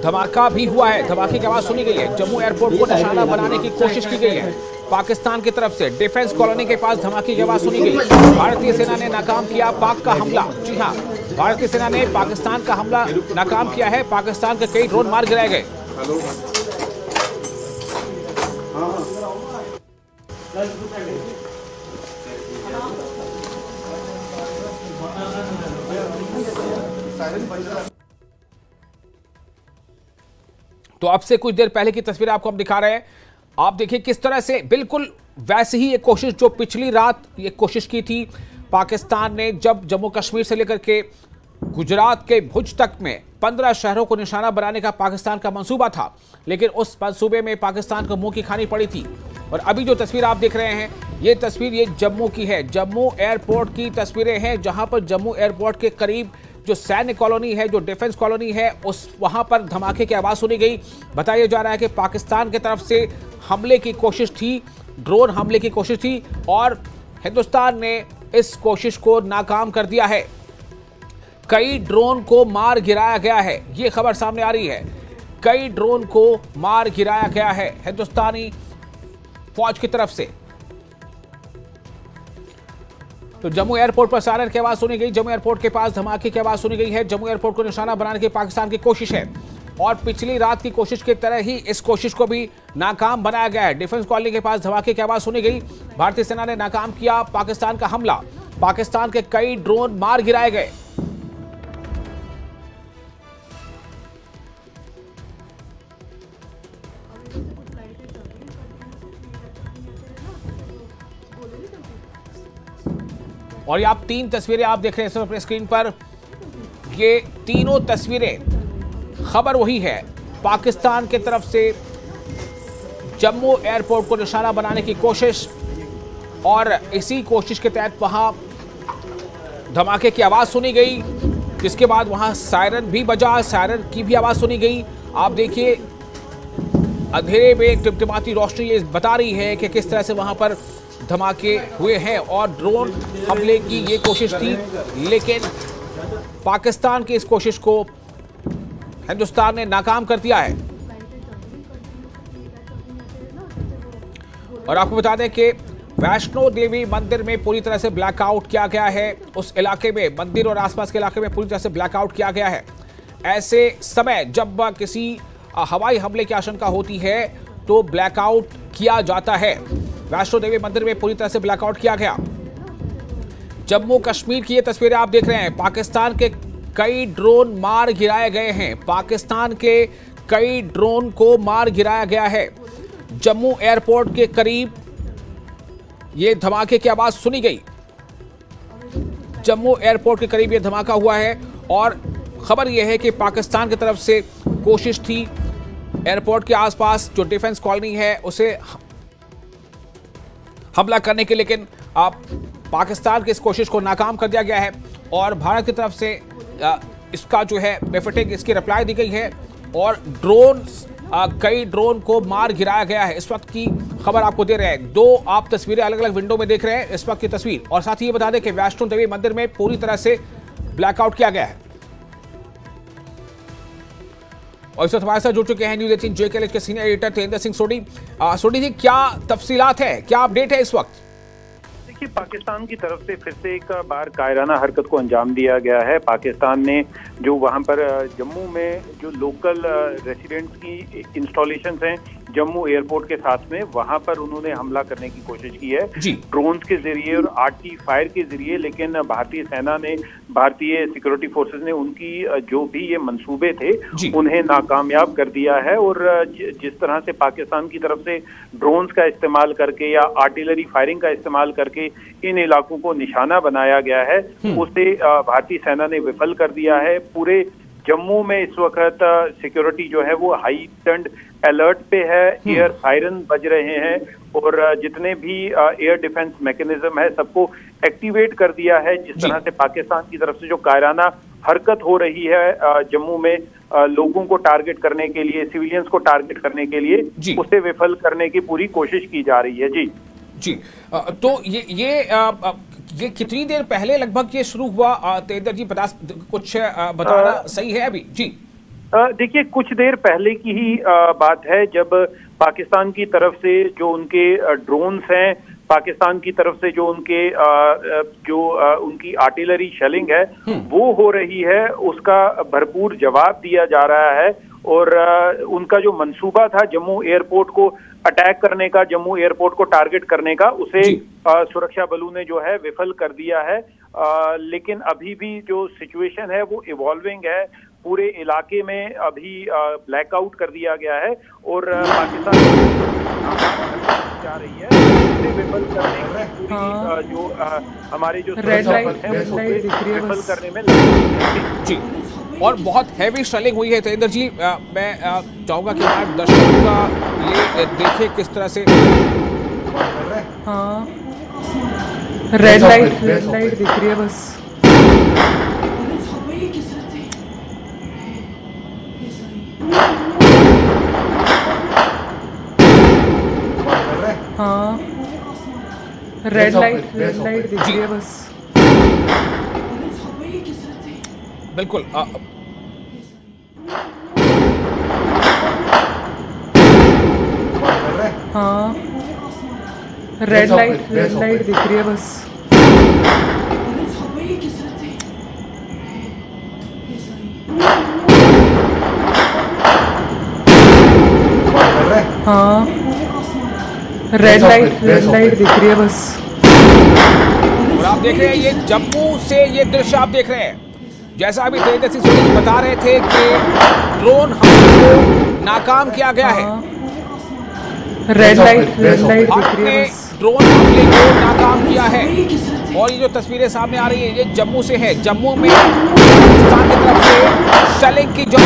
धमाका भी हुआ है, धमाके की आवाज सुनी गई है। जम्मू एयरपोर्ट को निशाना बनाने की कोशिश की गई है पाकिस्तान की तरफ से। डिफेंस कॉलोनी के पास धमाके की आवाज सुनी गई। भारतीय सेना ने नाकाम किया पाक का हमला। जी हाँ, भारतीय सेना ने पाकिस्तान का हमला नाकाम किया है। पाकिस्तान के कई ड्रोन मार गिराए गए। तो अब से कुछ देर पहले की तस्वीर आपको हम दिखा रहे हैं। आप देखिए किस तरह से बिल्कुल वैसे ही एक कोशिश जो पिछली रात ये कोशिश की थी पाकिस्तान ने, जब जम्मू कश्मीर से लेकर के गुजरात के भुज तक में 15 शहरों को निशाना बनाने का पाकिस्तान का मंसूबा था, लेकिन उस मंसूबे में पाकिस्तान को मुंह की खानी पड़ी थी। और अभी जो तस्वीर आप देख रहे हैं ये तस्वीर ये जम्मू की है। जम्मू एयरपोर्ट की तस्वीरें हैं, जहां पर जम्मू एयरपोर्ट के करीब जो सैन्य कॉलोनी है, जो डिफेंस कॉलोनी है, उस वहां पर धमाके की आवाज सुनी गई। बताया जा रहा है कि पाकिस्तान की तरफ से हमले की कोशिश थी, ड्रोन हमले की कोशिश थी और हिंदुस्तान ने इस कोशिश को नाकाम कर दिया है। कई ड्रोन को मार गिराया गया है, ये खबर सामने आ रही है। कई ड्रोन को मार गिराया गया है हिंदुस्तानी फौज की तरफ से। तो जम्मू एयरपोर्ट पर सायरन की आवाज सुनी गई। जम्मू एयरपोर्ट के पास धमाके की आवाज सुनी गई है। जम्मू एयरपोर्ट को निशाना बनाने की पाकिस्तान की कोशिश है और पिछली रात की कोशिश की तरह ही इस कोशिश को भी नाकाम बनाया गया है। डिफेंस कॉलोनी के पास धमाके की आवाज सुनी गई। भारतीय सेना ने नाकाम किया पाकिस्तान का हमला। पाकिस्तान के कई ड्रोन मार गिराए गए। और ये आप 3 तस्वीरें आप देख रहे हैं अपने स्क्रीन पर। ये तीनों तस्वीरें, खबर वही है, पाकिस्तान की तरफ से जम्मू एयरपोर्ट को निशाना बनाने की कोशिश और इसी कोशिश के तहत वहां धमाके की आवाज सुनी गई, जिसके बाद वहां सायरन भी बजा, सायरन की भी आवाज सुनी गई। आप देखिए अंधेरे में टिमटिमाती रोशनी ये बता रही है कि किस तरह से वहां पर धमाके हुए हैं और ड्रोन हमले की ये कोशिश थी, लेकिन पाकिस्तान की इस कोशिश को हिंदुस्तान ने नाकाम कर दिया है। और आपको बता दें कि वैष्णो देवी मंदिर में पूरी तरह से ब्लैकआउट किया गया है। उस इलाके में, मंदिर और आसपास के इलाके में पूरी तरह से ब्लैकआउट किया गया है। ऐसे समय जब किसी हवाई हमले की आशंका होती है तो ब्लैकआउट किया जाता है। वैष्णो देवी मंदिर में पूरी तरह से ब्लैकआउट किया गया। जम्मू कश्मीर की ये तस्वीरें आप देख रहे हैं। पाकिस्तान के कई ड्रोन मार गिराए गए हैं। पाकिस्तान के कई ड्रोन को मार गिराया गया है। जम्मू एयरपोर्ट के करीब ये धमाके की आवाज सुनी गई। जम्मू एयरपोर्ट के करीब ये धमाका हुआ है और खबर यह है कि पाकिस्तान की तरफ से कोशिश थी एयरपोर्ट के आसपास जो डिफेंस कॉलोनी है उसे हमला करने के, लेकिन पाकिस्तान की इस कोशिश को नाकाम कर दिया गया है और भारत की तरफ से इसका जो है बेफिटिंग इसकी रिप्लाई दी गई है और कई ड्रोन को मार गिराया गया है। इस वक्त की खबर आपको दे रहे हैं। 2 आप तस्वीरें अलग अलग विंडो में देख रहे हैं इस वक्त की तस्वीर। और साथ ही ये बता दें कि वैष्णो देवी मंदिर में पूरी तरह से ब्लैकआउट किया गया है। और इस वक्त हमारे साथ जुड़ चुके हैं न्यूज़ 18 JKLH के सीनियर एडिटर तेंद्र सिंह सोडी। सोडी जी, क्या तफसीलात है, क्या अपडेट है इस वक्त? देखिए, पाकिस्तान की तरफ से फिर से एक बार कायराना हरकत को अंजाम दिया गया है। पाकिस्तान ने जो वहां पर जम्मू में जो लोकल रेसिडेंट्स की इंस्टॉलेशंस हैं जम्मू एयरपोर्ट के साथ में, वहां पर उन्होंने हमला करने की कोशिश की है ड्रोन्स के जरिए और आर्टी फायर के जरिए। लेकिन भारतीय सेना ने, भारतीय सिक्योरिटी फोर्सेस ने उनकी जो भी ये मंसूबे थे उन्हें नाकामयाब कर दिया है। और जिस तरह से पाकिस्तान की तरफ से ड्रोन्स का इस्तेमाल करके या आर्टिलरी फायरिंग का इस्तेमाल करके इन इलाकों को निशाना बनाया गया है, उसे भारतीय सेना ने विफल कर दिया है। पूरे जम्मू में इस वक्त सिक्योरिटी जो है वो हाइटेंड अलर्ट पे है। एयर सायरन बज रहे हैं और जितने भी एयर डिफेंस मैकेनिज्म है सबको एक्टिवेट कर दिया है। जिस तरह से पाकिस्तान की तरफ से जो कायराना हरकत हो रही है जम्मू में लोगों को टारगेट करने के लिए, सिविलियंस को टारगेट करने के लिए, उसे विफल करने की पूरी कोशिश की जा रही है। जी तो ये कितनी देर पहले लगभग ये शुरू हुआ तेंद्र जी, कुछ बताना सही है अभी? जी देखिए, कुछ देर पहले की ही बात है जब पाकिस्तान की तरफ से जो उनके ड्रोन्स हैं, पाकिस्तान की तरफ से जो उनके उनकी आर्टिलरी शेलिंग है वो हो रही है, उसका भरपूर जवाब दिया जा रहा है। और उनका जो मंसूबा था जम्मू एयरपोर्ट को अटैक करने का, जम्मू एयरपोर्ट को टारगेट करने का, उसे सुरक्षा बलों ने जो है विफल कर दिया है। लेकिन अभी भी जो सिचुएशन है वो इवॉल्विंग है। पूरे इलाके में अभी ब्लैकआउट कर दिया गया है और पाकिस्तान जा रही है उसे विफल करने में पूरी जो हमारे जो रेड लाइट है वो विफल करने में जी। और बहुत हैवी शेलिंग हुई है। तेंद्र जी, मैं चाहूंगा कि आप दर्शकों का ये देखें किस तरह से। हाँ, रेड लाइट दिख रही है बस। हाँ, रेड लाइट दिख रही है बस। बिल्कुल। हाँ, रेड लाइट दिख रही है बस। हाँ, रेड लाइट दिख रही है बस। और आप देख रहे हैं ये जम्मू से ये दृश्य आप देख रहे हैं। जैसा अभी तेजस्वी सिंह सोनी जी बता रहे थे कि ड्रोन हमले को नाकाम किया गया है। रेड लाइट दिख रही है बस। ड्रोन हमले को नाकाम किया है। और ये जो तस्वीरें सामने आ रही है ये जम्मू से है। जम्मू में पाकिस्तान की तरफ से शेलिंग की जो